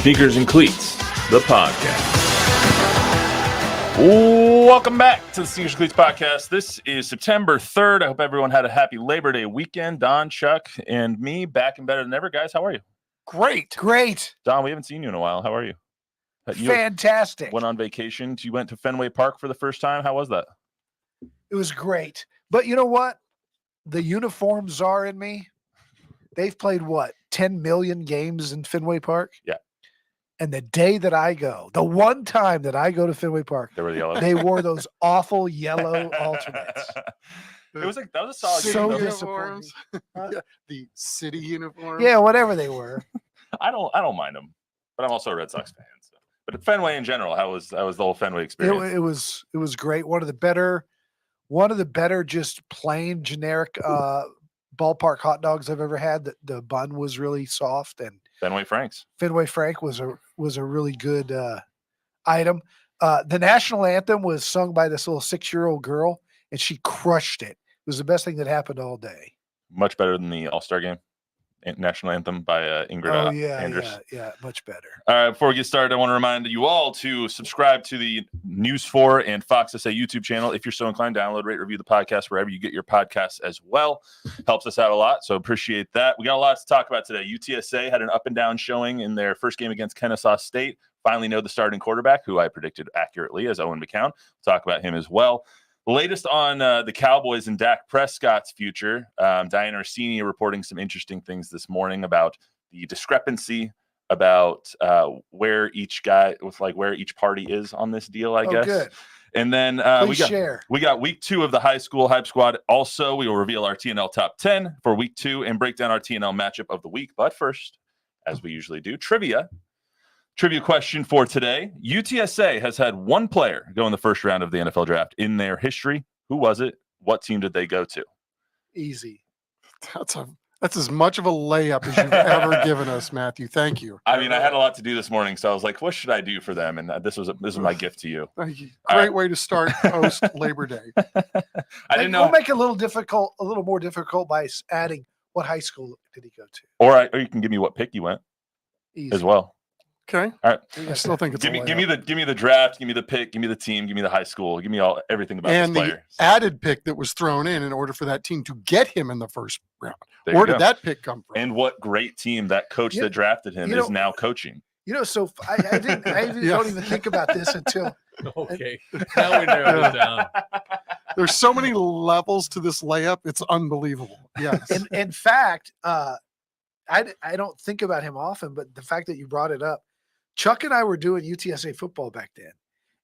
Sneakers and Cleats, the podcast. Welcome back to the Sneakers and Cleats podcast. This is September 3rd. I hope everyone had a happy Labor Day weekend. Don, Chuck, and me back and better than ever. Guys, how are you? Great. Don, we haven't seen you in a while. How are you? Fantastic. Went on vacation. You went to Fenway Park for the first time. How was that? It was great. But you know what? The uniforms are in me. They've played, 10 million games in Fenway Park? Yeah. And the day that I go, the one time that I go to Fenway Park, They were the yellow. they wore those awful yellow alternates. It was like that was a solid So game. disappointing. Yeah, the city uniform. Yeah, whatever they were. I don't mind them, but I'm also a Red Sox fan. So. But Fenway in general, how was the whole Fenway experience? It was great. One of the better just plain generic ballpark hot dogs I've ever had. The bun was really soft, and Fenway Franks was a really good item. The national anthem was sung by this little 6-year-old girl, and she crushed it. It was the best thing that happened all day. Much better than the All-Star game. National anthem by Ingrid Andress. Yeah, much better. All right, before we get started, I want to remind you all to subscribe to the News 4 and Fox SA YouTube channel. If you're so inclined, download, rate, review the podcast wherever you get your podcasts as well. Helps us out a lot, so appreciate that. We got a lot to talk about today. UTSA had an up and down showing in their first game against Kennesaw State. Finally know the starting quarterback, who I predicted accurately as Owen McCown. We'll talk about him as well. The latest on the Cowboys and Dak Prescott's future. Diana Orsini reporting some interesting things this morning about the discrepancy about where each party is on this deal, I guess. Good. And then we got week 2 of the high school hype squad. Also, we will reveal our TNL top 10 for week 2 and break down our TNL matchup of the week. But first, as we usually do, trivia question for today. UTSA has had one player go in the first round of the NFL draft in their history. Who was it? What team did they go to? Easy. That's as much of a layup as you've ever given us, Matthew. Thank you. I mean, I had a lot to do this morning, so I was like, what should I do for them? And this was my gift to you. Thank you. Great way to start post Labor Day. I didn't know. We'll make it a little more difficult by adding what high school did he go to? Or you can give me what pick you went. Easy. As well. Okay. All right. I still think it's give me the draft, give me the pick, give me the team, give me the high school, give me everything about this player. And the added pick that was thrown in order for that team to get him in the first round. Where did that pick come from? And what great team that coach that drafted him is now coaching. So I don't even think about this until. Okay. Now we narrow it down. There's so many levels to this layup. It's unbelievable. Yes. In fact, I don't think about him often, but the fact that you brought it up, Chuck and I were doing UTSA football back then,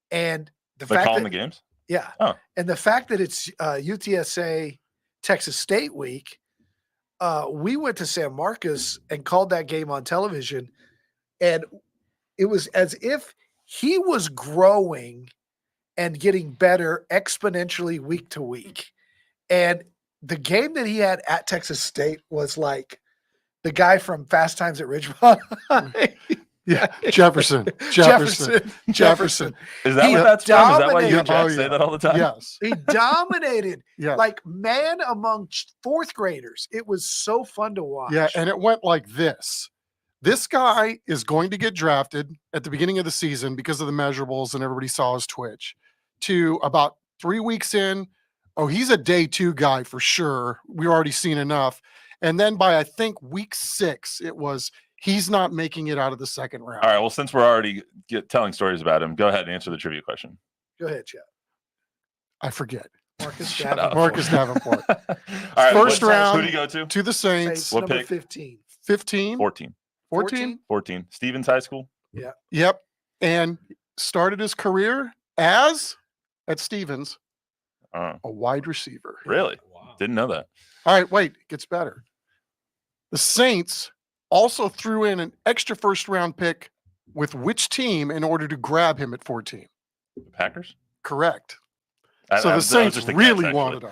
and calling the games. Yeah. Oh. And the fact that it's UTSA Texas State week, we went to San Marcos and called that game on television, and it was as if he was growing and getting better exponentially week to week. And the game that he had at Texas State was like the guy from Fast Times at Ridgemont. Yeah, Jefferson. Is that what that's from? Is that why you and Jack say that all the time? Yes. He dominated, yeah. like man among 4th graders. It was so fun to watch. Yeah, and it went like this. This guy is going to get drafted at the beginning of the season because of the measurables and everybody saw his twitch. To about 3 weeks in, he's a day 2 guy for sure. We've already seen enough. And then by, I think, week 6, it was he's not making it out of the second round. All right. Well, since we're already telling stories about him, go ahead and answer the trivia question. Go ahead, Chad. I forget. Marcus Davenport. All right. First round. Who did he go to? To the Saints. What number pick? 15. 15? 14. 14? Stevens High School? Yeah. Yep. And started his career at Stevens, a wide receiver. Really? Wow. Didn't know that. All right, wait, it gets better. The Saints also threw in an extra first-round pick with which team in order to grab him at 14? The Packers? Correct. So the Saints really wanted him.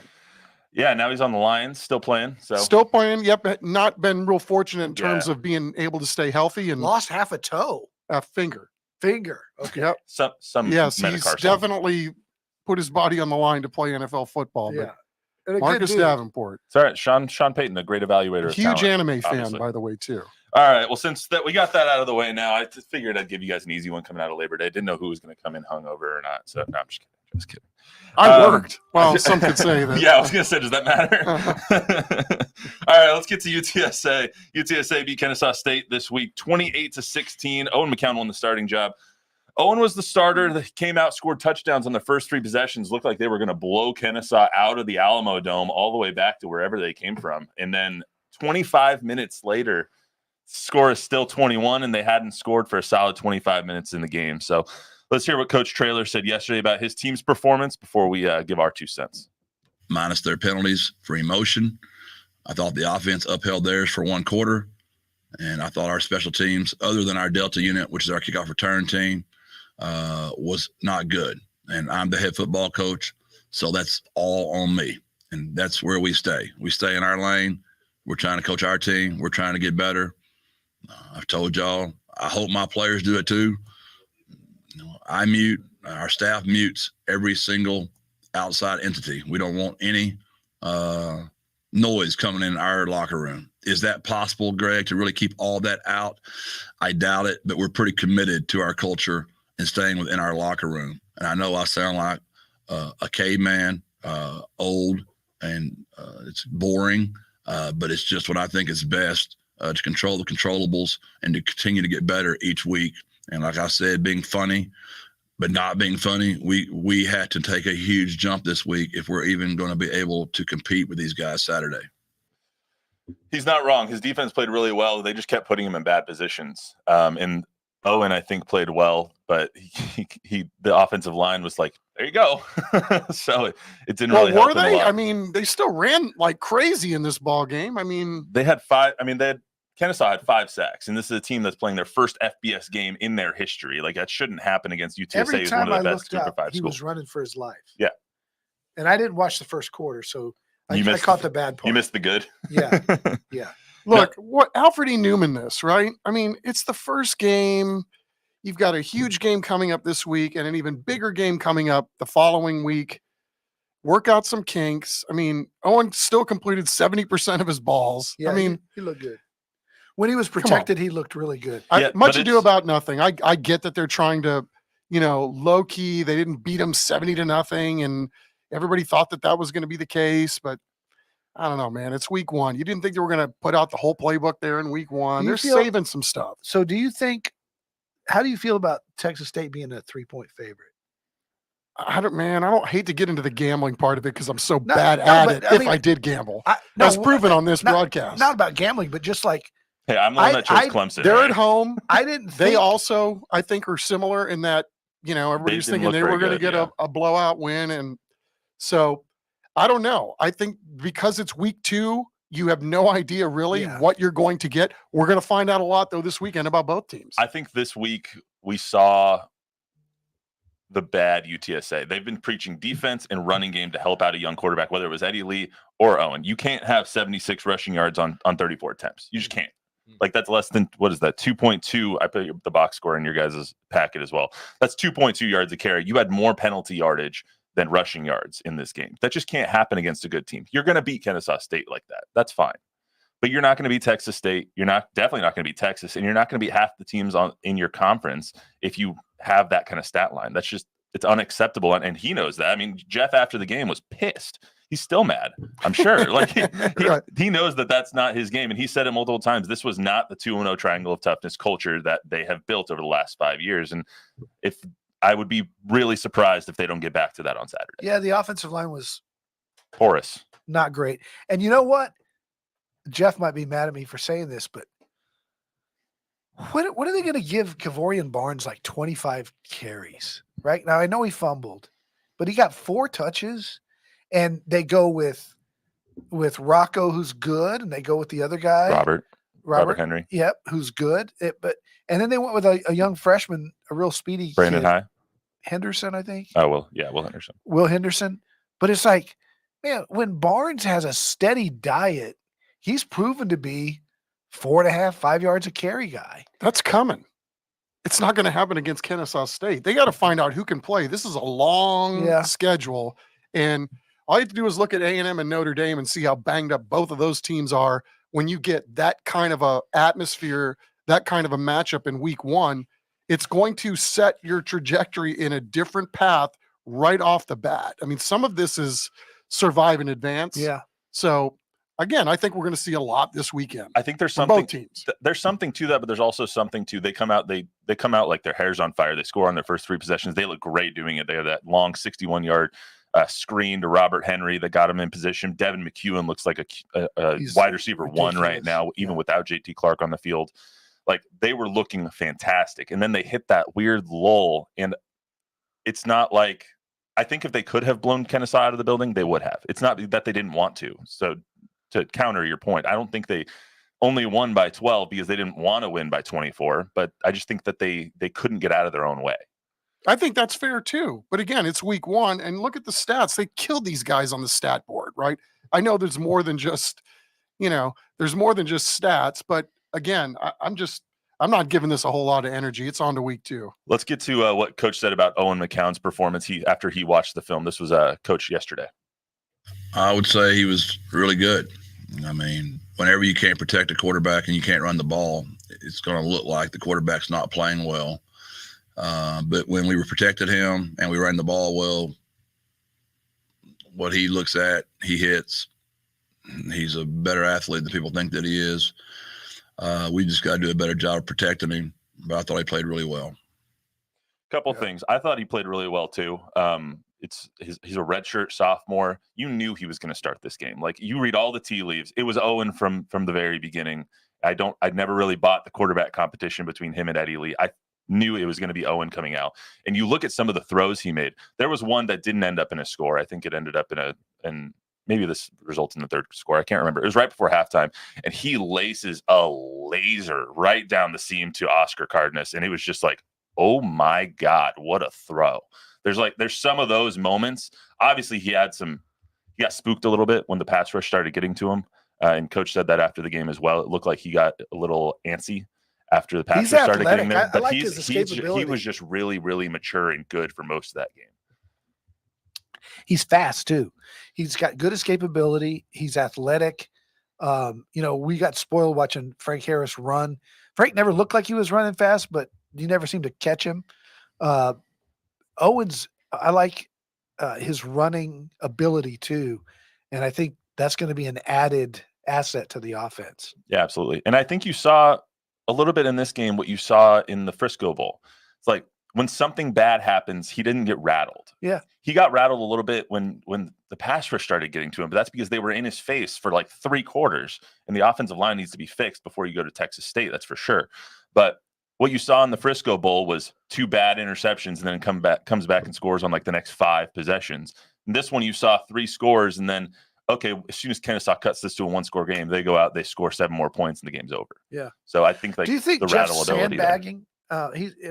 Yeah, now he's on the Lions, still playing. Still playing, yep. Not been real fortunate in terms of being able to stay healthy. And lost half a toe. A finger. Okay. Yep. Some yes, he's definitely put his body on the line to play NFL football. Yeah. Marcus Davenport. It's all right. Sean Payton, a great evaluator. Huge anime fan, by the way, too. All right. Well, since that we got that out of the way now, I just figured I'd give you guys an easy one coming out of Labor Day. Didn't know who was going to come in hungover or not. So no, I'm just kidding. Just kidding. I worked. Well, some could say that. Yeah, I was going to say, does that matter? All right, let's get to UTSA. UTSA beat Kennesaw State this week, 28-16. Owen McCown won the starting job. Owen was the starter that came out, scored touchdowns on the first 3 possessions. Looked like they were going to blow Kennesaw out of the Alamo Dome all the way back to wherever they came from. And then 25 minutes later, score is still 21, and they hadn't scored for a solid 25 minutes in the game. So let's hear what Coach Traylor said yesterday about his team's performance before we give our 2 cents. Minus their penalties for emotion, I thought the offense upheld theirs for 1 quarter, and I thought our special teams, other than our Delta unit, which is our kickoff return team, was not good. And I'm the head football coach, so that's all on me. And that's where we stay. We stay in our lane. We're trying to coach our team. We're trying to get better. I've told y'all, I hope my players do it too. I mute, our staff mutes every single outside entity. We don't want any noise coming in our locker room. Is that possible, Greg, to really keep all that out? I doubt it, but we're pretty committed to our culture and staying within our locker room. And I know I sound like a caveman, old, and it's boring, but it's just what I think is best to control the controllables and to continue to get better each week. And like I said, being funny, but not being funny, we had to take a huge jump this week if we're even going to be able to compete with these guys Saturday. He's not wrong. His defense played really well. They just kept putting him in bad positions. And Owen, I think, played well, but the offensive line was like, there you go. So it didn't really help him a lot. I mean, they still ran like crazy in this ball game. I mean, Kennesaw had 5 sacks, and this is a team that's playing their first FBS game in their history. Like, that shouldn't happen against UTSA. Every who's time one of the I best looked Group of up, 5 he schools. was running for his life. Yeah. And I didn't watch the first quarter, so I missed caught the bad part. You missed the good. Yeah. Yeah. look, what Alfred E. Newman this, right? I mean, it's the first game. You've got a huge game coming up this week and an even bigger game coming up the following week. Work out some kinks. I mean, Owen still completed 70% of his balls. Yeah, I mean, he looked good. When he was protected, he looked really good. Much ado about nothing. I get that they're trying to, low key. They didn't beat them 70-0, and everybody thought that was going to be the case. But I don't know, man. It's week 1. You didn't think they were going to put out the whole playbook there in week 1. They're saving some stuff. So how do you feel about Texas State being a 3-point favorite? I don't hate to get into the gambling part of it because I'm so bad at it. I did gamble, that's proven on this broadcast. Not about gambling, but just like, hey, I'm the one that chose Clemson. They're at home. I didn't. They also, I think, are similar in that everybody's thinking they were going to get a blowout win, and so I don't know. I think because it's week 2, you have no idea really what you're going to get. We're going to find out a lot though this weekend about both teams. I think this week we saw the bad UTSA. They've been preaching defense and running game to help out a young quarterback, whether it was Eddie Lee or Owen. You can't have 76 rushing yards on 34 attempts. You just can't. Like, that's less than, what is that, 2.2? I put the box score in your guys' packet as well. That's 2.2 yards a carry. You had more penalty yardage than rushing yards in this game. That just can't happen against a good team. You're going to beat Kennesaw State like that. That's fine. But you're not going to beat Texas State. You're definitely not going to beat Texas, and you're not going to beat half the teams in your conference if you have that kind of stat line. That's just, it's unacceptable, and he knows that. I mean, Jeff after the game was pissed. He's still mad, I'm sure. Like, he knows that that's not his game, and he said it multiple times. This was not the 2-0 triangle of toughness culture that they have built over the last 5 years, and if I would be really surprised if they don't get back to that on Saturday. Yeah, the offensive line was porous, not great. And you know what? Jeff might be mad at me for saying this, but what are they going to give Kavorian Barnes like 25 carries? Right now, I know he fumbled, but he got 4 touches, and they go with Rocco, who's good, and they go with the other guy, Robert Henry. Yep, who's good. And then they went with a young freshman, a real speedy Brandon kid, High Henderson, I think. Oh well, yeah, Will Henderson. But it's like, man, when Barnes has a steady diet, he's proven to be 4.5, 5 yards a carry guy. That's coming. It's not going to happen against Kennesaw State. They got to find out who can play. This is a long schedule, and all you have to do is look at A&M and Notre Dame and see how banged up both of those teams are when you get that kind of a atmosphere, that kind of a matchup in week one, it's going to set your trajectory in a different path right off the bat. I mean, some of this is survive in advance. Yeah. So again, I think we're going to see a lot this weekend. I think there's from something both teams. There's something to that, but there's also something to they come out like their hair's on fire. They score on their first 3 possessions. They look great doing it. They have that long 61-yard screen to Robert Henry that got him in position. Devin McEwen looks like a wide receiver ridiculous. 1 right now, even without JT Clark on the field. Like, they were looking fantastic, and then they hit that weird lull, and it's not like, I think if they could have blown Kennesaw out of the building, they would have. It's not that they didn't want to. So to counter your point, I don't think they only won by 12 because they didn't want to win by 24, but I just think that they couldn't get out of their own way. I think that's fair too. But again, it's week one, and look at the stats. They killed these guys on the stat board, right? I know there's more than just, there's more than just stats, but again, I'm not giving this a whole lot of energy. It's on to week 2. Let's get to what Coach said about Owen McCown's performance after he watched the film. This was Coach yesterday. I would say he was really good. I mean, whenever you can't protect a quarterback and you can't run the ball, it's going to look like the quarterback's not playing well. But when we protected him and we ran the ball well, what he looks at, he hits. He's a better athlete than people think that he is. We just got to do a better job of protecting him. But I thought he played really well. Couple things. I thought he played really well too. He's a redshirt sophomore. You knew he was going to start this game. Like, you read all the tea leaves. It was Owen from the very beginning. I'd never really bought the quarterback competition between him and Eddie Lee. I knew it was going to be Owen coming out. And you look at some of the throws he made. There was one that didn't end up in a score. I think it ended up in maybe this results in the third score. I can't remember. It was right before halftime, and he laces a laser right down the seam to Oscar Cardenas, and it was just like, oh my God, what a throw. There's some of those moments. Obviously, he got spooked a little bit when the pass rush started getting to him. And Coach said that after the game as well. It looked like he got a little antsy after the pass rush started getting there. But his escapability. He was just really, really mature and good for most of that game. He's fast too. He's got good escapability. He's athletic. We got spoiled watching Frank Harris run. Frank never looked like he was running fast, but you never seemed to catch him. Owens, I like his running ability too, and I think that's going to be an added asset to the offense. Yeah, absolutely. And I think you saw a little bit in this game what you saw in the Frisco Bowl. It's like, when something bad happens, he didn't get rattled. Yeah. He got rattled a little bit when the pass rush started getting to him, but that's because they were in his face for like 3 quarters, and the offensive line needs to be fixed before you go to Texas State. That's for sure. But what you saw in the Frisco Bowl was 2 bad interceptions, and then comes back and scores on like the next 5 possessions. And this one, you saw 3 scores, and then, okay, as soon as Kennesaw cuts this to a 1-score game, they go out, they score 7 more points, and the game's over. Yeah. So I think, like, do you think the Jeff's rattleability sandbagging?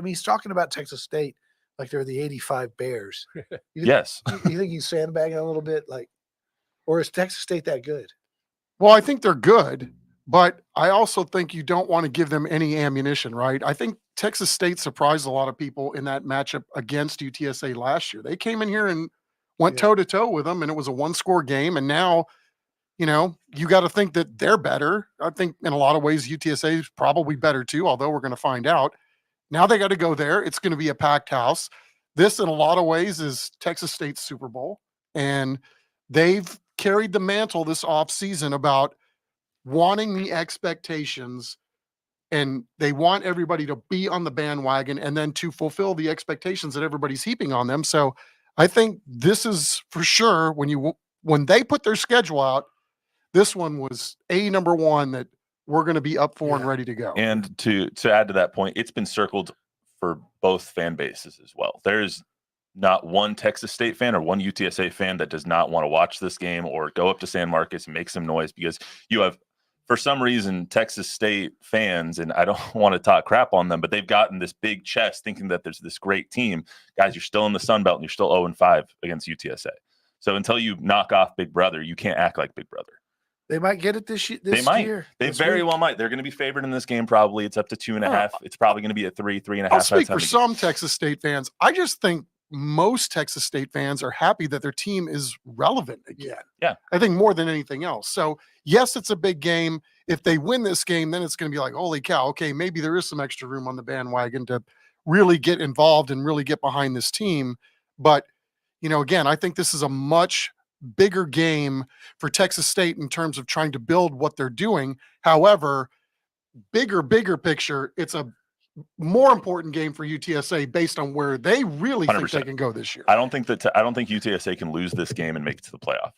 He's talking about Texas State like they're the '85 Bears. Yes. You think he's sandbagging a little bit, or is Texas State that good? Well, I think they're good, but I also think you don't want to give them any ammunition, right? I think Texas State surprised a lot of people in that matchup against UTSA last year. They came in here and went toe-to-toe with them, and it was a 1-score game, and now, you got to think that they're better. I think in a lot of ways UTSA is probably better too, although we're going to find out. Now they got to go there. It's going to be a packed house. This, in a lot of ways, is Texas State's Super Bowl, and they've carried the mantle this offseason about wanting the expectations, and they want everybody to be on the bandwagon and then to fulfill the expectations that everybody's heaping on them. So I think this is for sure, when they put their schedule out, this one was number 1 that we're going to be up for and ready to go. And to add to that point, it's been circled for both fan bases as well. There's not one Texas State fan or one UTSA fan that does not want to watch this game or go up to San Marcos and make some noise, because you have, for some reason, Texas State fans, and I don't want to talk crap on them, but they've gotten this big chest thinking that there's this great team. Guys, you're still in the Sun Belt and you're still 0-5 against UTSA. So until you knock off Big Brother, you can't act like Big Brother. They might get it this year. They might. They very well might. They're going to be favored in this game. Probably it's up to 2.5. It's probably going to be a 3.5. I'll speak for some Texas State fans. I just think most Texas State fans are happy that their team is relevant again. Yeah. I think more than anything else. So yes, it's a big game. If they win this game, then it's going to be like, holy cow, okay, maybe there is some extra room on the bandwagon to really get involved and really get behind this team. But, again, I think this is a much bigger game for Texas State in terms of trying to build what they're doing. However, bigger picture, it's a more important game for UTSA based on where they really think 100%. they can go this year. I don't think UTSA can lose this game and make it to the playoff.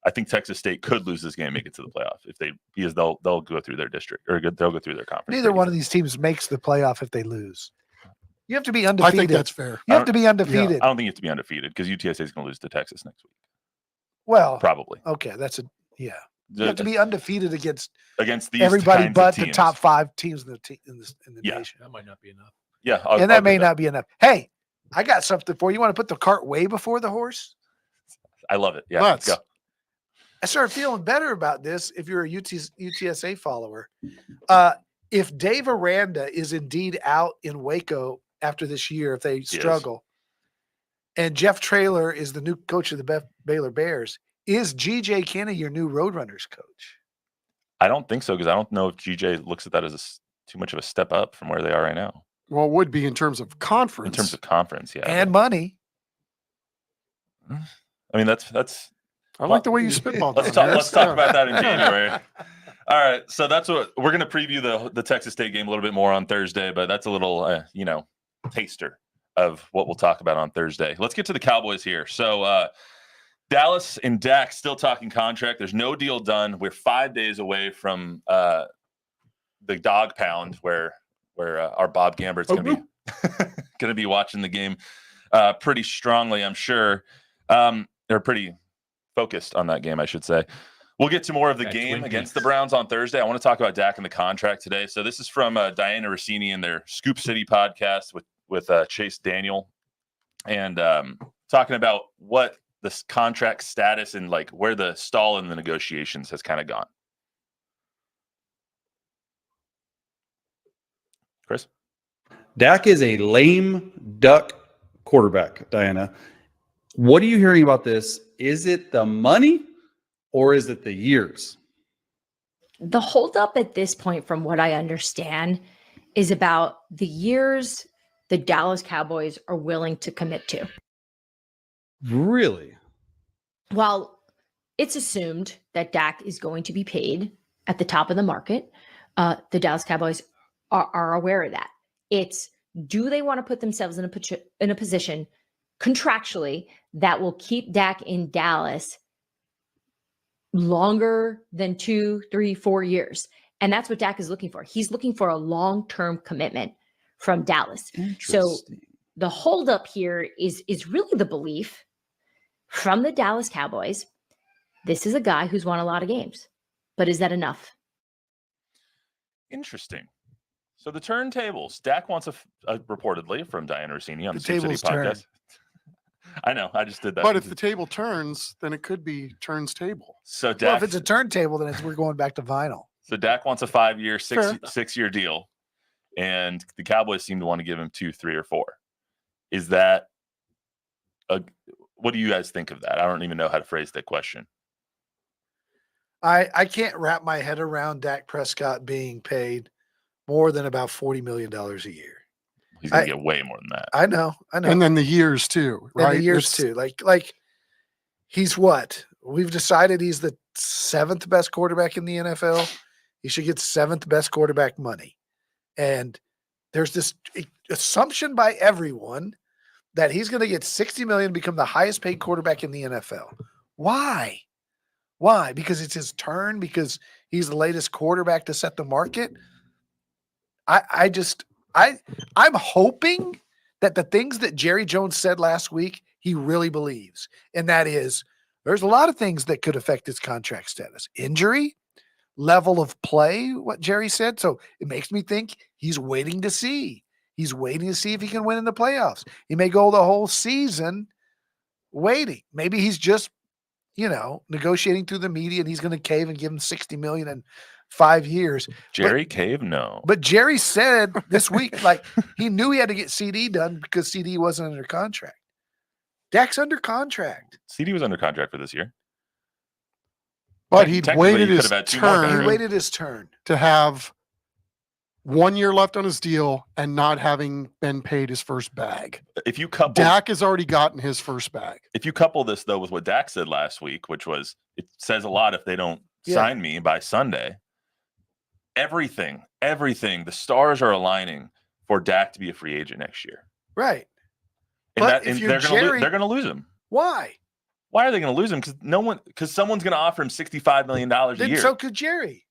I think Texas State could lose this game and make it to the playoff because they'll go through their district or they'll go through their conference. Neither one of these teams makes the playoff if they lose. You have to be undefeated. I think that's fair. You have to be undefeated. I don't think you have to be undefeated because UTSA is going to lose to Texas next week. Well, Probably. okay, you have to be undefeated against these everybody kinds but of the teams. top 5 teams in the Yeah. nation. That might not be enough. Yeah, And that may not be enough. Hey, I got something for you. You want to put the cart way before the horse? I love it. Yeah, Let's go. I started feeling better about this if you're a UTSA follower. If Dave Aranda is indeed out in Waco after this year, if they struggle, and Jeff Traylor is the new coach of the Baylor Bears, is GJ Kenny your new Roadrunners coach? I don't think so because I don't know if GJ looks at that as too much of a step up from where they are right now. Well, it would be in terms of conference. In terms of conference, yeah. And money. I mean, that's I like the way you spitballed. let's talk about that in January. All right, so that's what we're going to preview the Texas State game a little bit more on Thursday, but that's a little taster of what we'll talk about on Thursday. Let's get to the Cowboys here. So Dallas and Dak still talking contract. There's no deal done. We're 5 days away from the dog pound where our Bob Gambert's going to be watching the game pretty strongly, I'm sure. They're pretty focused on that game, I should say. We'll get to more of the game against the Browns on Thursday. I want to talk about Dak and the contract today. So this is from Diana Rossini in their Scoop City podcast with Chase Daniel, and talking about what this contract status and like where the stall in the negotiations has kind of gone. Chris? Dak is a lame duck quarterback, Diana. What are you hearing about this? Is it the money or is it the years? The holdup at this point, from what I understand, is about the years the Dallas Cowboys are willing to commit to. Really? Well, it's assumed that Dak is going to be paid at the top of the market. The Dallas Cowboys are aware of that. It's, do they want to put themselves in a position contractually that will keep Dak in Dallas longer than 2, 3, 4 years? And that's what Dak is looking for. He's looking for a long-term commitment from Dallas. So the holdup here is really the belief from the Dallas Cowboys. This is a guy who's won a lot of games, but is that enough? Interesting. So the turntables. Dak wants reportedly from Diana Rossini on the Scoop City tables turn. podcast. I know. I just did that. But if the table turns, then it could be turns table. So Dak, Well, if it's a turntable, then we're going back to vinyl. so Dak wants a 5-year, Fair. six-year deal, and the Cowboys seem to want to give him 2, 3, or 4. Is that what do you guys think of that? I don't even know how to phrase that question. I can't wrap my head around Dak Prescott being paid more than about $40 million a year. He's going to get way more than that. I know. And then the years too, right? And the years too. Like he's what? We've decided he's the 7th best quarterback in the NFL. He should get 7th best quarterback money. And there's this assumption by everyone that he's going to get $60 million, become the highest paid quarterback in the NFL. Why? Why? Because it's his turn? Because he's the latest quarterback to set the market? I'm hoping that the things that Jerry Jones said last week, he really believes. And that is, there's a lot of things that could affect his contract status. Injury, level of play, what Jerry said. So it makes me think he's waiting to see. He's waiting to see if he can win in the playoffs. He may go the whole season waiting. Maybe he's just, negotiating through the media and he's going to cave and give him $60 million in 5 years. Jerry Cave? No. But Jerry said this week, like, he knew he had to get CD done because CD wasn't under contract. Dak's under contract. CD was under contract for this year. But he'd Technically, waited he his could have had 2 more He Turn. turn waited his turn. to have 1 year left on his deal and not having been paid his first bag. If you couple Dak has already gotten his first bag. if you couple this though with what Dak said last week, which was it says a lot if they don't sign me by Sunday. Everything, the stars are aligning for Dak to be a free agent next year. Right. And, But that, if and you're they're going to lose him. Why? Why are they going to lose him? Because someone's going to offer him $65 million a Then year. so could Jerry.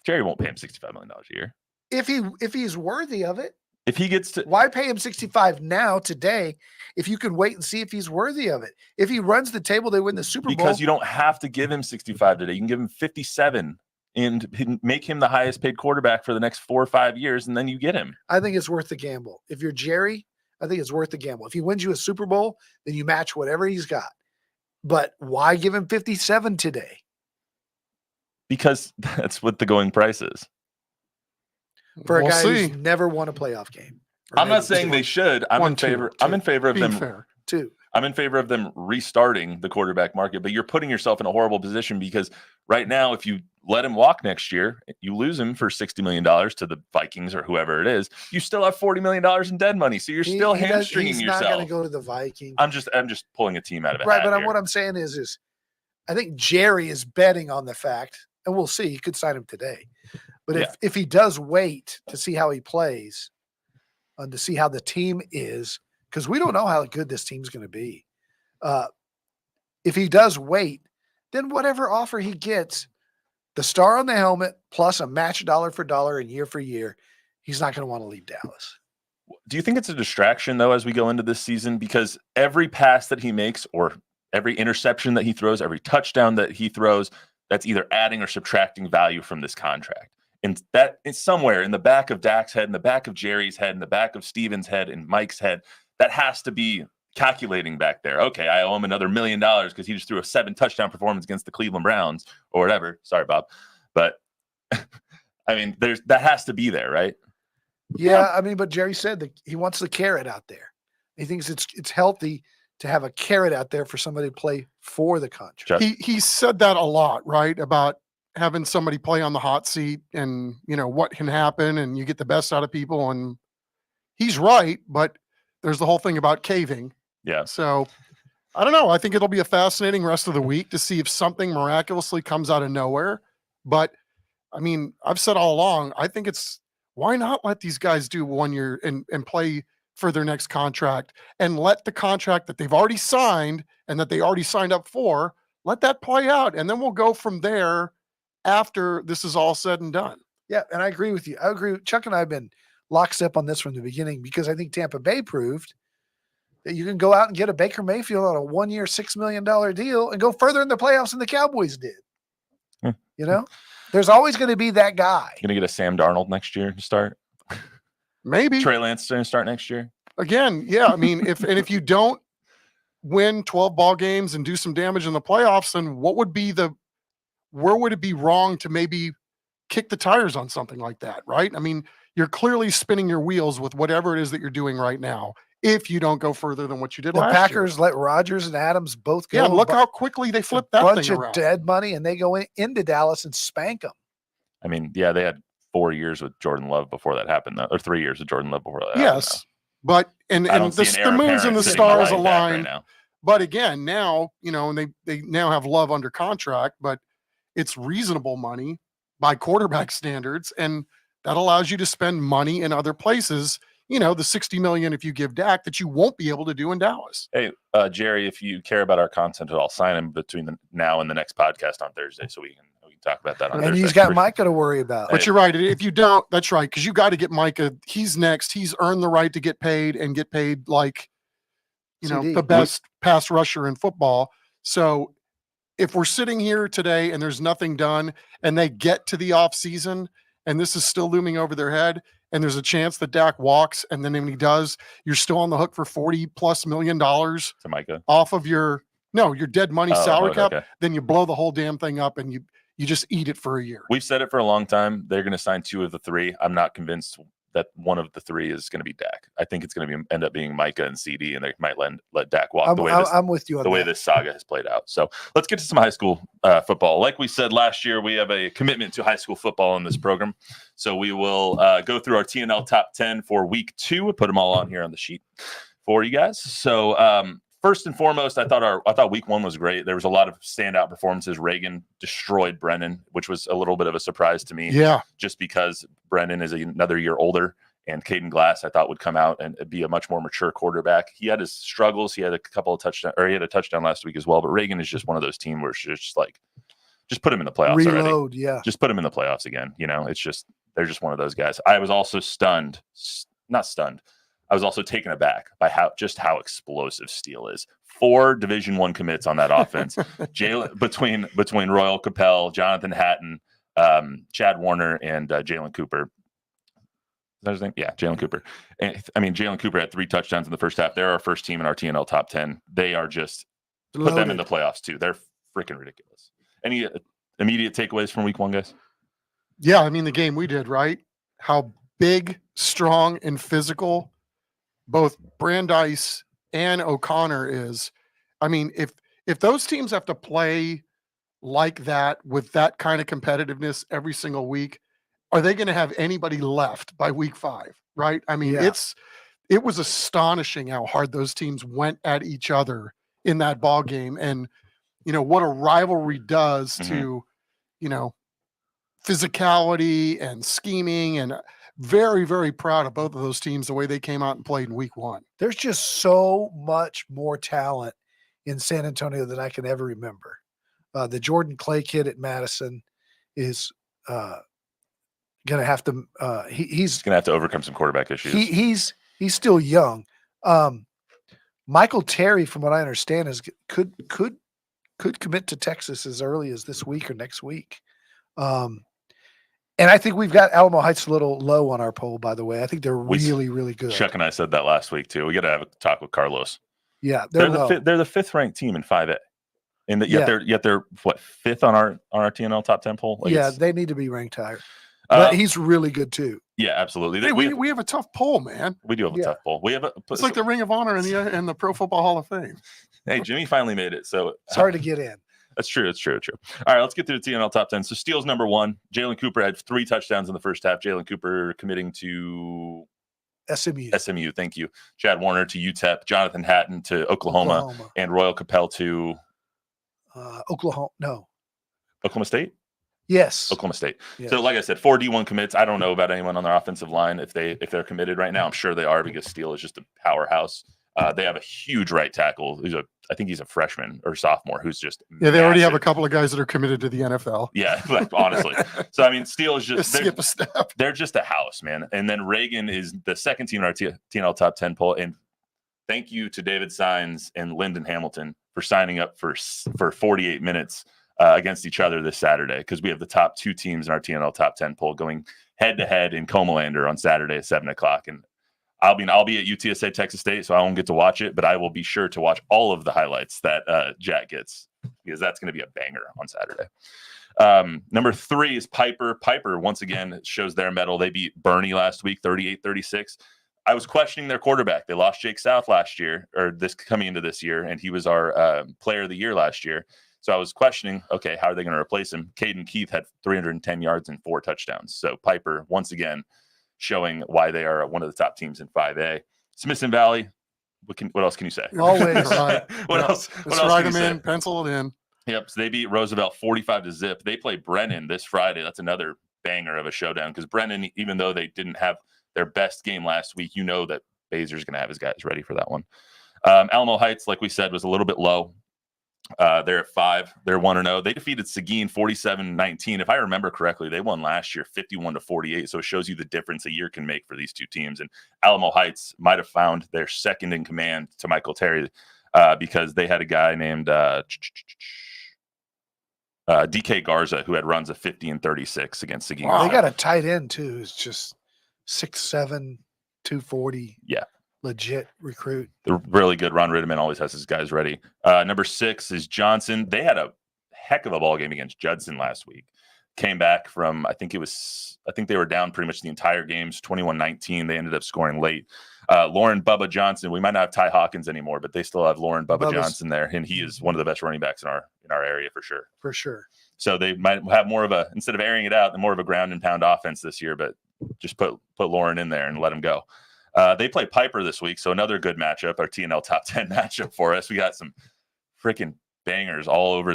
Jerry won't pay him $65 million a year. If he's worthy of it. If he gets to Why pay him 65 now today if you can wait and see if he's worthy of it? If he runs the table, they win the Super Bowl. because you don't have to give him 65 today. You can give him 57 and make him the highest paid quarterback for the next 4 or 5 years, and then you get him. I think it's worth the gamble. If you're Jerry, I think it's worth the gamble. If he wins you a Super Bowl, then you match whatever he's got. But why give him 57 today? Because that's what the going price is. For a We'll guy see. who's never won a playoff game. Or I'm not maybe saying two. they should. I'm in favor. I'm in favor of Being them. fair. Two. I'm in favor of them restarting the quarterback market, but you're putting yourself in a horrible position because right now, if you let him walk next year, you lose him for $60 million to the Vikings or whoever it is. You still have $40 million in dead money, so you're still hamstringing He's yourself. not going to go to the Vikings. I'm just pulling a team out of it. Right, but what I'm saying is I think Jerry is betting on the fact, and we'll see. He could sign him today. But if he does wait to see how he plays and to see how the team is, because we don't know how good this team's going to be. If he does wait, then whatever offer he gets, the star on the helmet plus a match dollar for dollar and year for year, he's not going to want to leave Dallas. Do you think it's a distraction, though, as we go into this season? Because every pass that he makes or every interception that he throws, every touchdown that he throws, that's either adding or subtracting value from this contract. And that is somewhere in the back of Dak's head, in the back of Jerry's head, in the back of Steven's head, and Mike's head, that has to be calculating back there. Okay, I owe him another $1 million because he just threw a 7-touchdown performance against the Cleveland Browns or whatever. Sorry, Bob. But I mean, that has to be there, right? Yeah, I mean, but Jerry said that he wants the carrot out there. He thinks it's healthy to have a carrot out there for somebody to play for the contract. He said that a lot, right? About having somebody play on the hot seat and, what can happen and you get the best out of people. And he's right, but there's the whole thing about caving. Yeah. So I don't know. I think it'll be a fascinating rest of the week to see if something miraculously comes out of nowhere. But I mean, I've said all along, I think why not let these guys do 1 year and play for their next contract and let the contract that they've already signed and that they already signed up for, let that play out. And then we'll go from there after this is all said and done. Yeah, and I agree with you. I agree. Chuck and I have been lockstep on this from the beginning because I think Tampa Bay proved that you can go out and get a Baker Mayfield on a 1 year, $6 million deal and go further in the playoffs than the Cowboys did. There's always going to be that guy. You're going to get a Sam Darnold next year to start? Maybe. Trey Lance going to start next year? Again, yeah. I mean, if you don't win 12 ball games and do some damage in the playoffs, then where would it be wrong to maybe kick the tires on something like that, right? I mean, you're clearly spinning your wheels with whatever it is that you're doing right now if you don't go further than what you did The last Packers year. let Rodgers and Adams both go. Yeah, look how quickly they flipped that bunch thing of around. dead money, and they go into Dallas and spank them. I mean, yeah, they had 4 years with Jordan Love before that happened, though, or 3 years with Jordan Love before that happened. Yes, but and I don't see the an heir moons and apparent the sitting behind stars Dak aligned. right now. But again, now, and they now have Love under contract, but it's reasonable money by quarterback standards. And that allows you to spend money in other places, the $60 million if you give Dak that you won't be able to do in Dallas. Hey, Jerry, if you care about our content at all, sign him between now and the next podcast on Thursday so we can talk about that on Thursday. And he's got Micah to worry about. But you're right. If you don't, that's right. Because you got to get Micah. He's next. He's earned the right to get paid and get paid like, CD. the best pass rusher in football. So if we're sitting here today and there's nothing done and they get to the off season and this is still looming over their head and there's a chance that Dak walks and then when he does, you're still on the hook for $40+ million to Micah off of your dead money salary cap, okay. then you blow the whole damn thing up and you just eat it for a year. We've said it for a long time. They're going to sign 2 of the 3. I'm not convinced that one of the three is going to be Dak. I think it's going to end up being Micah and CD, and they might let Dak walk I'm with you on the way that. this saga has played out. So let's get to some high school football. Like we said last year, we have a commitment to high school football in this program. So we will go through our TNL top 10 for week 2. We'll put them all on here on the sheet for you guys. So first and foremost, I thought week 1 was great. There was a lot of standout performances. Reagan destroyed Brennan, which was a little bit of a surprise to me. Yeah. Just because Brennan is another year older, and Caden Glass, I thought, would come out and be a much more mature quarterback. He had his struggles. He had a couple of touchdowns, or he had a touchdown last week as well. But Reagan is just one of those teams where it's just like, just put him in the playoffs Reload, already. yeah. Just put him in the playoffs again. You know, it's just, they're just one of those guys. I was also not stunned. I was also taken aback by how explosive Steele is. 4 Division I commits on that offense. between Royal Capel, Jonathan Hatton, Chad Warner, and Jalen Cooper. Is that his name? Yeah, Jalen Cooper. And, I mean, Jalen Cooper had 3 touchdowns in the first half. They're our first team in our TNL top 10. They are just put them in the playoffs too. They're freaking ridiculous. Any immediate takeaways from week 1, guys? Yeah, I mean, the game we did, right? How big, strong, and physical both Brandeis and O'Connor is. I mean, if those teams have to play like that with that kind of competitiveness every single week, are they going to have anybody left by week 5? Right? I mean, Yeah. it was astonishing how hard those teams went at each other in that ball game, and what a rivalry does to physicality and scheming, and very, very proud of both of those teams, the way they came out and played in week 1. There's just so much more talent in San Antonio than I can ever remember. The Jordan Clay kid at Madison is going to have to he's going to have to overcome some quarterback issues. He's still young. Michael Terry, from what I understand, could commit to Texas as early as this week or next week. And I think we've got Alamo Heights a little low on our poll, by the way. I think they're really, really good. Chuck and I said that last week too. We got to have a talk with Carlos. Yeah, they're the 5th ranked team in 5A. And yet they're what, 5th on our TNL top 10 poll? Like they need to be ranked higher. But he's really good too. Yeah, absolutely. Hey, we have a tough poll, man. We do have a tough poll. We have it's like the Ring of Honor and the Pro Football Hall of Fame. Hey, Jimmy finally made it. So it's hard to get in. That's true. It's true. All right, let's get through the TNL top 10. So Steele's number 1. Jalen Cooper had 3 touchdowns in the first half. Jalen Cooper committing to SMU. Thank you. Chad Warner to UTEP. Jonathan Hatton to Oklahoma. And Royal Capel to Oklahoma State. Yes. Oklahoma State. Yes. So like I said, 4 D1 commits. I don't know about anyone on their offensive line if they're committed right now. I'm sure they are, because Steele is just a powerhouse. They have a huge right tackle. I think he's a freshman or sophomore who's just they already have a couple of guys that are committed to the NFL. Yeah, honestly. So I mean, Steele is just skip a step. They're just a house, man. And then Reagan is the second team in our TNL top 10 poll. And thank you to David Sines and Lyndon Hamilton for signing up for 48 minutes against each other this Saturday, because we have the top 2 teams in our TNL top 10 poll going head to head in Comalander on Saturday at 7:00. And I'll be at UTSA Texas State, so I won't get to watch it, but I will be sure to watch all of the highlights that Jack gets, because that's going to be a banger on Saturday. Number 3 is Piper. Piper, once again, shows their mettle. They beat Bernie last week, 38-36. I was questioning their quarterback. They lost Jake South last year, or coming into this year, and he was our player of the year last year. So I was questioning, okay, how are they going to replace him? Caden Keith had 310 yards and 4 touchdowns. So Piper, once again, showing why they are one of the top teams in 5A. Smithson Valley, what else can you say? Always. Right. What else? Let's write them in, pencil it in. Yep. So they beat Roosevelt 45-0. They play Brennan this Friday. That's another banger of a showdown, because Brennan, even though they didn't have their best game last week, that Bazer's going to have his guys ready for that one. Alamo Heights, like we said, was a little bit low. They're at 5. They're 1-0. They defeated Seguin 47-19. If I remember correctly, they won last year 51-48. So it shows you the difference a year can make for these two teams. And Alamo Heights might have found their second in command to Michael Terry, because they had a guy named DK Garza who had runs of 50 and 36 against Seguin. Wow. They got a tight end too who's just 6'7", 240. Yeah. Legit recruit. They're really good. Ron Riddiman always has his guys ready. Number 6 is Johnson. They had a heck of a ball game against Judson last week. came back from, I think they were down pretty much the entire games, 21-19. They ended up scoring late. Lauren Bubba Johnson, we might not have Ty Hawkins anymore, but they still have Lauren Bubba Johnson there, and he is one of the best running backs in our area for sure. For sure. So they might have more of a, instead of airing it out, more of a ground and pound offense this year, but just put Lauren in there and let him go. They play Piper this week, so another good matchup, our TNL top 10 matchup for us. We got some freaking bangers all over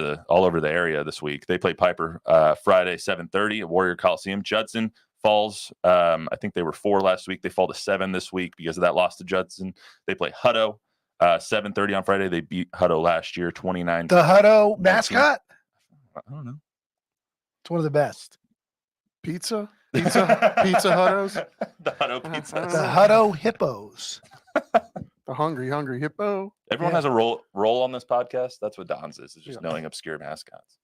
the area this week. They play Piper Friday 7:30 at Warrior Coliseum. Judson falls. I think they were 4 last week. They fall to 7 this week because of that loss to Judson. They play Hutto 7:30 on Friday. They beat Hutto last year 29. The Hutto mascot. I don't know. It's one of the best. Pizza Huttos. The Hutto pizzas. The Hutto Hippos. The hungry hippo. Everyone Yeah. has a role on this podcast. That's what Don's is just knowing obscure mascots.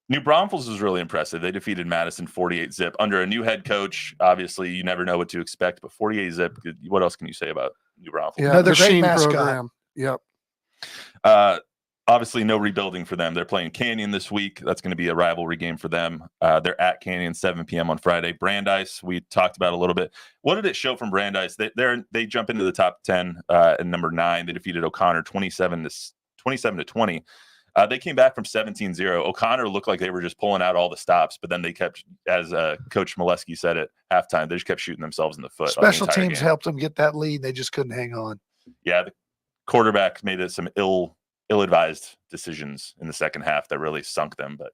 New Braunfels was really impressive. They defeated Madison 48-zip under a new head coach. Obviously, you never know what to expect, but 48-zip. What else can you say about New Braunfels? Yeah, Another great machine mascot. program. Yep. Obviously, no rebuilding for them. They're playing Canyon this week. That's going to be a rivalry game for them. They're at Canyon 7 p.m. on Friday. Brandeis, we talked about a little bit. What did it show from Brandeis? They jump into the top 10 at number 9. They defeated O'Connor 27 to 20. They came back from 17-0. O'Connor looked like they were just pulling out all the stops, but then they kept, as Coach Molesky said at halftime, they just kept shooting themselves in the foot. Special teams helped them get that lead. They just couldn't hang on. Yeah, the quarterback made some ill-advised decisions in the second half that really sunk them. But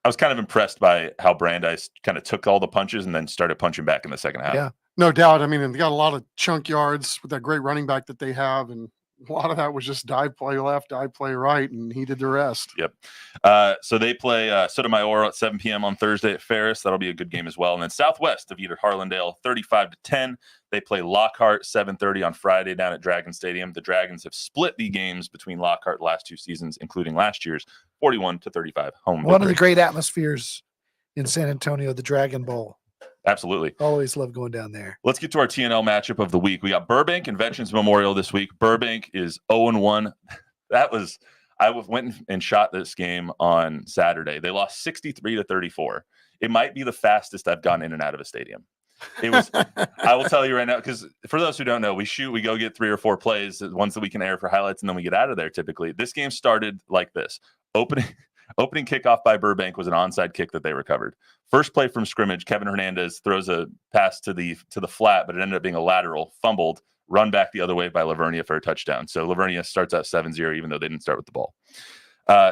I was kind of impressed by how Brandeis kind of took all the punches and then started punching back in the second half. Yeah. No doubt. I mean, they got a lot of chunk yards with that great running back that they have, and a lot of that was just dive play left, dive play right, and he did the rest. Yep. So they play Sotomayor at 7 p.m. on Thursday at Ferris. That'll be a good game as well. And then Southwest defeated Harlandale 35-10. They play Lockhart 7:30 on Friday down at Dragon Stadium. The Dragons have split the games between Lockhart the last 2 seasons, including last year's 41-35 home One of the victory. great atmospheres in San Antonio, the Dragon Bowl. Absolutely. Always love going down there. Let's get to our TNL matchup of the week. We got Burbank and Veterans Memorial this week. Burbank is 0-1. I went and shot this game on Saturday. They lost 63-34. It might be the fastest I've gone in and out of a stadium. It was. I will tell you right now, because for those who don't know, we go get 3 or 4 plays, ones that we can air for highlights, and then we get out of there typically. This game started like this. Opening kickoff by Burbank was an onside kick that they recovered. First play from scrimmage, Kevin Hernandez throws a pass to the flat, but it ended up being a lateral, fumbled, run back the other way by Lavernia for a touchdown. So Lavernia starts out 7-0, even though they didn't start with the ball.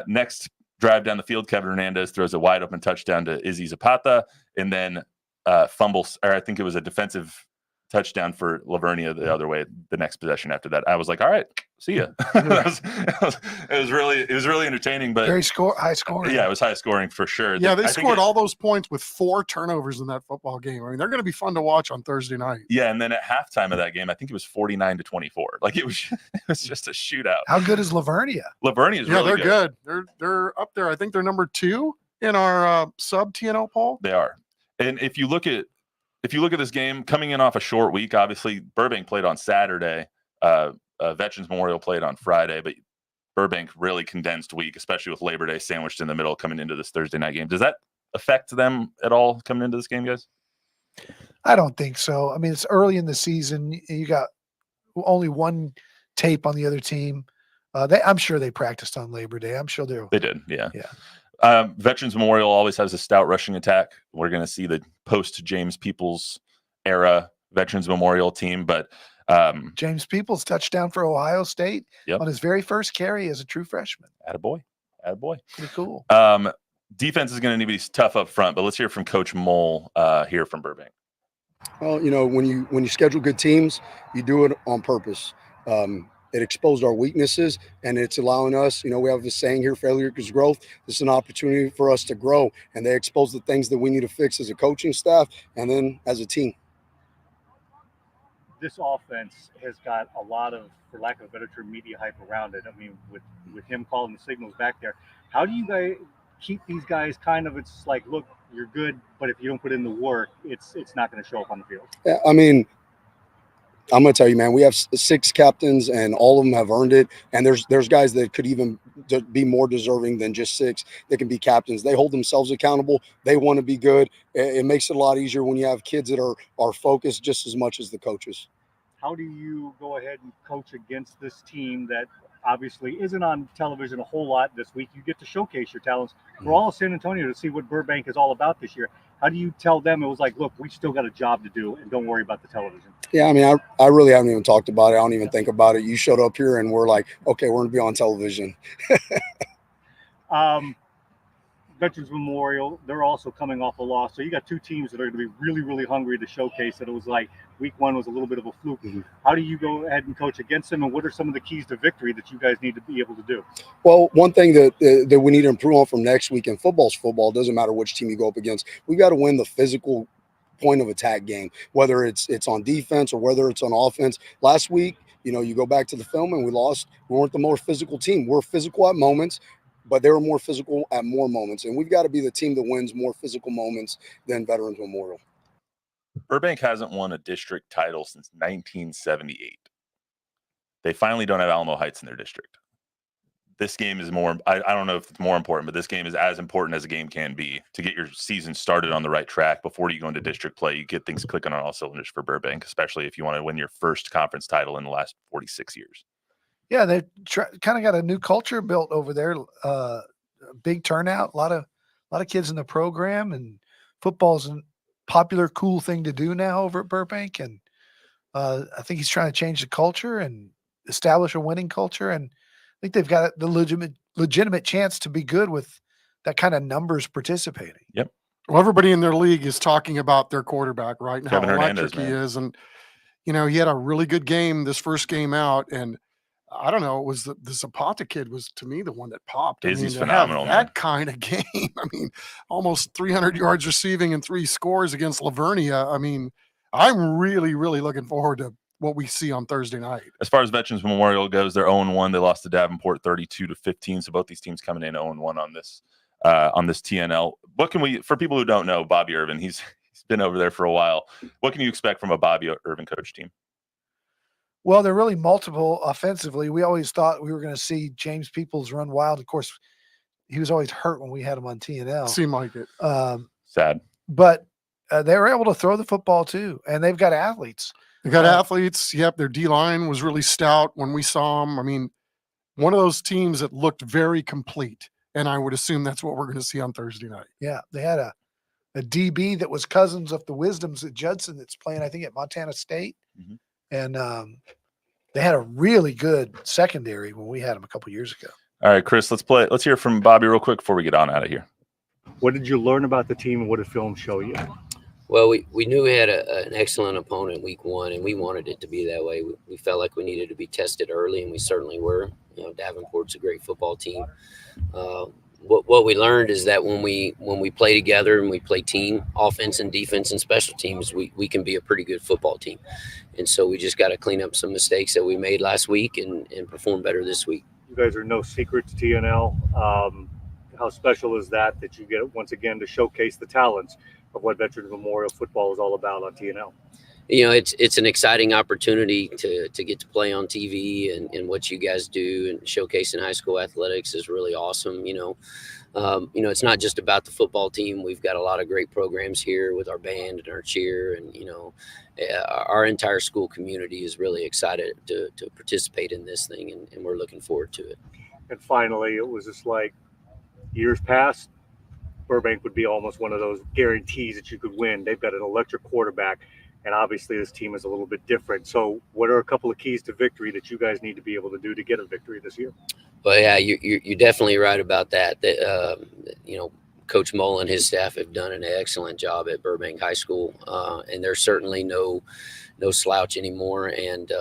Next drive down the field, Kevin Hernandez throws a wide open touchdown to Izzy Zapata, and then fumbles, or I think it was a defensive touchdown for Lavernia the other way. The next possession after that, I was like, all right, see ya. It was really entertaining, but Very high scoring. yeah, it was high scoring for sure. Yeah, they scored all those points with 4 turnovers in that football game. I mean, they're going to be fun to watch on Thursday night. Yeah, and then at halftime of that game, I think it was 49-24. Like it was just a shootout. How good is Lavernia? Lavernia is really good. They're up there. I think they're number 2 in our sub TNL poll. They are. And if you look at this game coming in off a short week, obviously Burbank played on Saturday, Veterans Memorial played on Friday, but Burbank really condensed week, especially with Labor Day sandwiched in the middle coming into this Thursday night game. Does that affect them at all coming into this game, guys? I don't think so. I mean, it's early in the season. You got only one tape on the other team. I'm sure they practiced on Labor Day. I'm sure They did, yeah. Yeah. Veterans Memorial always has a stout rushing attack. We're going to see the post James Peoples era Veterans Memorial team, but James Peoples touchdown for Ohio State on his very first carry as a true freshman. Attaboy. Pretty cool. Defense is going to need to be tough up front, but let's hear from Coach Mole here from Burbank. Well, when you schedule good teams, you do it on purpose. It exposed our weaknesses, and it's allowing us, we have this saying here, failure is growth. This is an opportunity for us to grow, and they expose the things that we need to fix as a coaching staff and then as a team. This offense has got a lot of, for lack of a better term, media hype around it. I mean, with him calling the signals back there, how do you guys keep these guys it's like, look, you're good, but if you don't put in the work, it's not going to show up on the field? Yeah, I mean, I'm going to tell you, man, we have 6 captains and all of them have earned it. And there's guys that could even be more deserving than just 6 that can be captains. They hold themselves accountable. They want to be good. It makes it a lot easier when you have kids that are focused just as much as the coaches. How do you go ahead and coach against this team that obviously isn't on television a whole lot this week? You get to showcase your talents for all of San Antonio to see what Burbank is all about this year. How do you tell them it was like, look, we still got a job to do and don't worry about the television? Yeah, I mean, I really haven't even talked about it. I don't even think about it. You showed up here and we're like, okay, we're going to be on television. Veterans Memorial, they're also coming off a loss. So you got 2 teams that are going to be really, really hungry to showcase that it was like week 1 was a little bit of a fluke. Mm-hmm. How do you go ahead and coach against them? And what are some of the keys to victory that you guys need to be able to do? Well, one thing that we need to improve on from next week, and football's football, doesn't matter which team you go up against. We got to win the physical point of attack game, whether it's on defense or whether it's on offense. Last week, you go back to the film and we lost. We weren't the more physical team. We're physical at moments, but they were more physical at more moments. And we've got to be the team that wins more physical moments than Veterans Memorial. Burbank hasn't won a district title since 1978. They finally don't have Alamo Heights in their district. This game is more, I don't know if it's more important, but this game is as important as a game can be to get your season started on the right track before you go into district play. You get things clicking on all cylinders for Burbank, especially if you want to win your first conference title in the last 46 years. Yeah, they kind of got a new culture built over there. Big turnout, a lot of kids in the program, and football's a popular, cool thing to do now over at Burbank. And I think he's trying to change the culture and establish a winning culture. And I think they've got the legitimate chance to be good with that kind of numbers participating. Yep. Well, everybody in their league is talking about their quarterback, right? And Kevin how Hernandez, electric he is. And, he had a really good game this first game out. And I don't know, it was the Zapata kid was, to me, the one that popped. He's phenomenal, man. That kind of game. I mean, almost 300 yards receiving and 3 scores against Lavernia. I mean, I'm really, really looking forward to what we see on Thursday night. As far as Veterans Memorial goes, they're 0-1. They lost to Davenport 32-15. So both these teams coming in 0-1 on this TNL. What can we, for people who don't know, Bobby Irvin, he's been over there for a while. What can you expect from a Bobby Irvin coach team? Well, they're really multiple offensively. We always thought we were going to see James Peoples run wild. Of course, he was always hurt when we had him on TNL. Seemed like it. Sad. But they were able to throw the football too, and they've got athletes. They got athletes. Yep, their D-line was really stout when we saw them. I mean, one of those teams that looked very complete, and I would assume that's what we're going to see on Thursday night. Yeah, they had a DB that was cousins of the Wisdoms at Judson that's playing, I think, at Montana State. Mm-hmm. And they had a really good secondary when we had them a couple years ago. All right, Chris, let's hear from Bobby real quick before we get on out of here. What did you learn about the team and what did film show you? Well, we knew we had an excellent opponent week 1, and we wanted it to be that way. We felt like we needed to be tested early, and we certainly were. Davenport's a great football team. What we learned is that when we play together and we play team, offense and defense and special teams, we can be a pretty good football team. And so we just got to clean up some mistakes that we made last week and perform better this week. You guys are no secret to TNL. How special is that you get once again to showcase the talents of what Veterans Memorial football is all about on TNL? It's an exciting opportunity to get to play on TV, and what you guys do and showcasing high school athletics is really awesome. It's not just about the football team. We've got a lot of great programs here with our band and our cheer, and our entire school community is really excited to participate in this thing, and we're looking forward to it. And finally, it was just like years past, Burbank would be almost one of those guarantees that you could win. They've got an electric quarterback. And obviously this team is a little bit different. So what are a couple of keys to victory that you guys need to be able to do to get a victory this year? Well, yeah, you're definitely right about that. Coach Mull and his staff have done an excellent job at Burbank High School. And there's certainly no slouch anymore. And,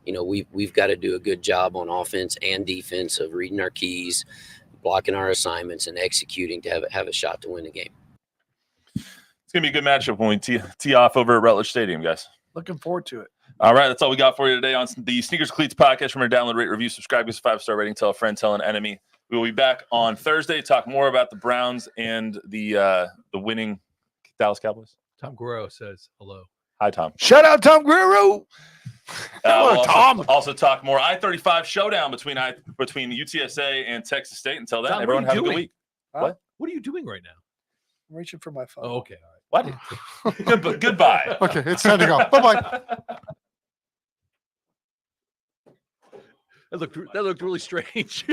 we've got to do a good job on offense and defense of reading our keys, blocking our assignments, and executing to have a shot to win the game. It's going to be a good matchup when we tee off over at Rutledge Stadium, guys. Looking forward to it. All right, that's all we got for you today on the Sneakers Cleats podcast. Remember to download, rate, review, subscribe, give us a 5-star rating, tell a friend, tell an enemy. We will be back on Thursday to talk more about the Browns and the winning Dallas Cowboys. Tom Guerrero says hello. Hi, Tom. Shout out Tom Guerrero. We'll also talk more I-35 showdown between UTSA and Texas State. Until then, Tom, everyone what are have you a good doing? week. What are you doing right now? I'm reaching for my phone. Oh, okay. All right. What? Goodbye. Okay, it's time to go. Bye-bye. That looked really strange.